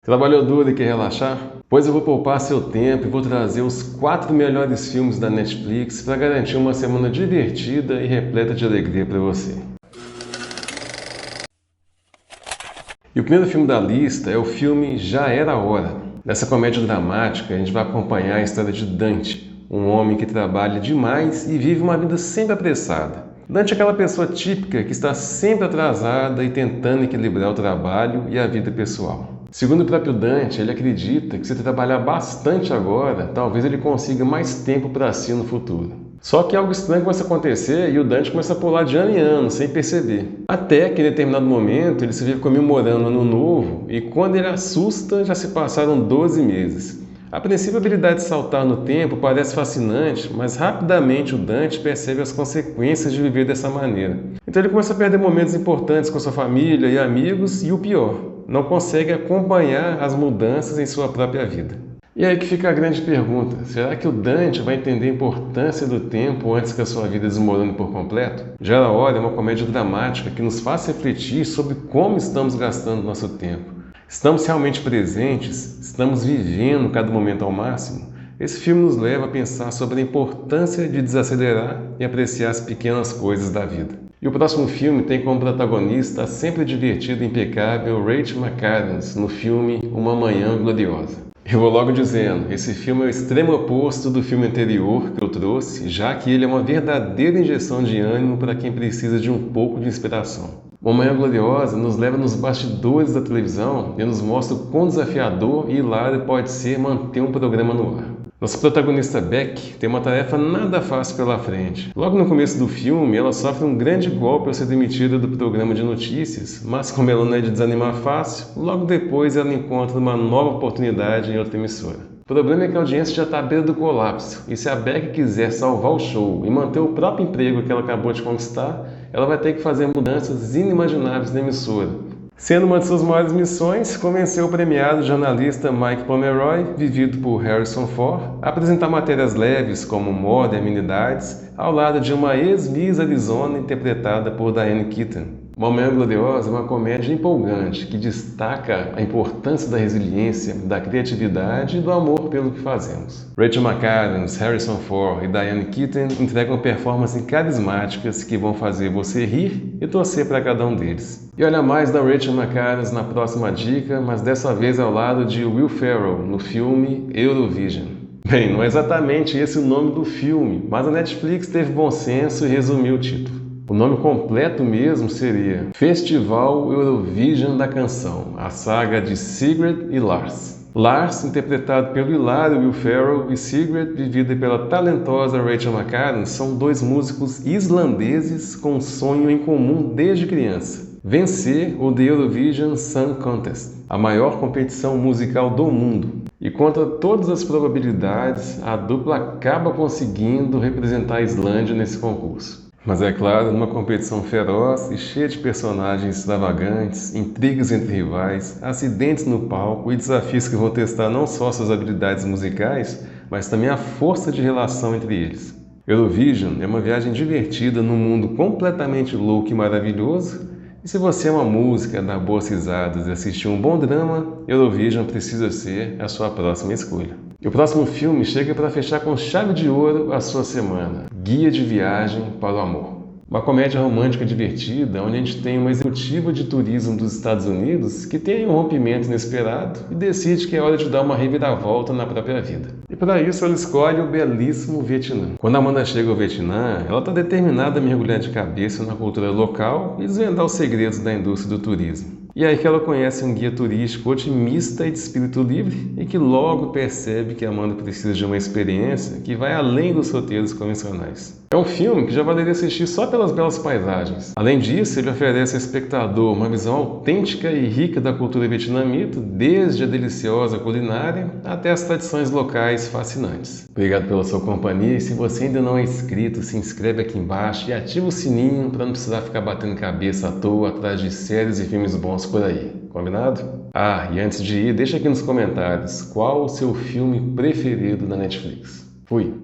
Trabalhou duro e quer relaxar? Pois eu vou poupar seu tempo e vou trazer os 4 melhores filmes da Netflix para garantir uma semana divertida e repleta de alegria para você. E o primeiro filme da lista é o filme Já Era a Hora. Nessa comédia dramática, a gente vai acompanhar a história de Dante, um homem que trabalha demais e vive uma vida sempre apressada. Dante é aquela pessoa típica que está sempre atrasada e tentando equilibrar o trabalho e a vida pessoal. Segundo o próprio Dante, ele acredita que se trabalhar bastante agora, talvez ele consiga mais tempo para si no futuro. Só que algo estranho começa a acontecer e o Dante começa a pular de ano em ano, sem perceber. Até que em determinado momento ele se vê comemorando Ano Novo e quando ele assusta já se passaram 12 meses. A princípio, a habilidade de saltar no tempo parece fascinante, mas rapidamente o Dante percebe as consequências de viver dessa maneira. Então ele começa a perder momentos importantes com sua família e amigos e o pior, não consegue acompanhar as mudanças em sua própria vida. E aí que fica a grande pergunta, será que o Dante vai entender a importância do tempo antes que a sua vida desmorone por completo? Já Era a Hora é uma comédia dramática que nos faz refletir sobre como estamos gastando nosso tempo. Estamos realmente presentes? Estamos vivendo cada momento ao máximo? Esse filme nos leva a pensar sobre a importância de desacelerar e apreciar as pequenas coisas da vida. E o próximo filme tem como protagonista a sempre divertida e impecável Rachel McAdams no filme Uma Manhã Gloriosa. Eu vou logo dizendo, esse filme é o extremo oposto do filme anterior que eu trouxe, já que ele é uma verdadeira injeção de ânimo para quem precisa de um pouco de inspiração. Uma Manhã Gloriosa nos leva nos bastidores da televisão e nos mostra o quão desafiador e hilário pode ser manter um programa no ar. Nossa protagonista Beck tem uma tarefa nada fácil pela frente. Logo no começo do filme, ela sofre um grande golpe ao ser demitida do programa de notícias, mas como ela não é de desanimar fácil, logo depois ela encontra uma nova oportunidade em outra emissora. O problema é que a audiência já está à beira do colapso, e se a Beck quiser salvar o show e manter o próprio emprego que ela acabou de conquistar, ela vai ter que fazer mudanças inimagináveis na emissora. Sendo uma de suas maiores missões, convencer o premiado jornalista Mike Pomeroy, vivido por Harrison Ford, a apresentar matérias leves como moda e amenidades, ao lado de uma ex-Miss Arizona interpretada por Diane Keaton. Uma Manhã Gloriosa é uma comédia empolgante que destaca a importância da resiliência, da criatividade e do amor pelo que fazemos. Rachel McAdams, Harrison Ford e Diane Keaton entregam performances carismáticas que vão fazer você rir e torcer para cada um deles. E olha mais da Rachel McAdams na próxima dica, mas dessa vez ao lado de Will Ferrell no filme Eurovision. Bem, não é exatamente esse o nome do filme, mas a Netflix teve bom senso e resumiu o título. O nome completo mesmo seria Festival Eurovision da Canção, a saga de Sigrid e Lars. Lars, interpretado pelo hilário Will Ferrell, e Sigrid, vivida pela talentosa Rachel McAdams, são dois músicos islandeses com um sonho em comum desde criança: vencer o The Eurovision Song Contest, a maior competição musical do mundo. E contra todas as probabilidades, a dupla acaba conseguindo representar a Islândia nesse concurso. Mas é claro, numa competição feroz e cheia de personagens extravagantes, intrigas entre rivais, acidentes no palco e desafios que vão testar não só suas habilidades musicais, mas também a força de relação entre eles. Eurovision é uma viagem divertida num mundo completamente louco e maravilhoso, e se você é uma música, dá boas risadas e assistir um bom drama, Eurovision precisa ser a sua próxima escolha. E o próximo filme chega para fechar com chave de ouro a sua semana: Guia de Viagem para o Amor. Uma comédia romântica divertida, onde a gente tem uma executiva de turismo dos Estados Unidos que tem um rompimento inesperado e decide que é hora de dar uma reviravolta na própria vida. E para isso ela escolhe o belíssimo Vietnã. Quando Amanda chega ao Vietnã, ela está determinada a mergulhar de cabeça na cultura local e desvendar os segredos da indústria do turismo. E aí que ela conhece um guia turístico otimista e de espírito livre e que logo percebe que Amanda precisa de uma experiência que vai além dos roteiros convencionais. É um filme que já valeria assistir só pelas belas paisagens. Além disso, ele oferece ao espectador uma visão autêntica e rica da cultura vietnamita, desde a deliciosa culinária até as tradições locais fascinantes. Obrigado pela sua companhia e se você ainda não é inscrito, se inscreve aqui embaixo e ativa o sininho para não precisar ficar batendo cabeça à toa atrás de séries e filmes bons por aí. Combinado? Ah, e antes de ir, deixa aqui nos comentários qual o seu filme preferido da Netflix. Fui!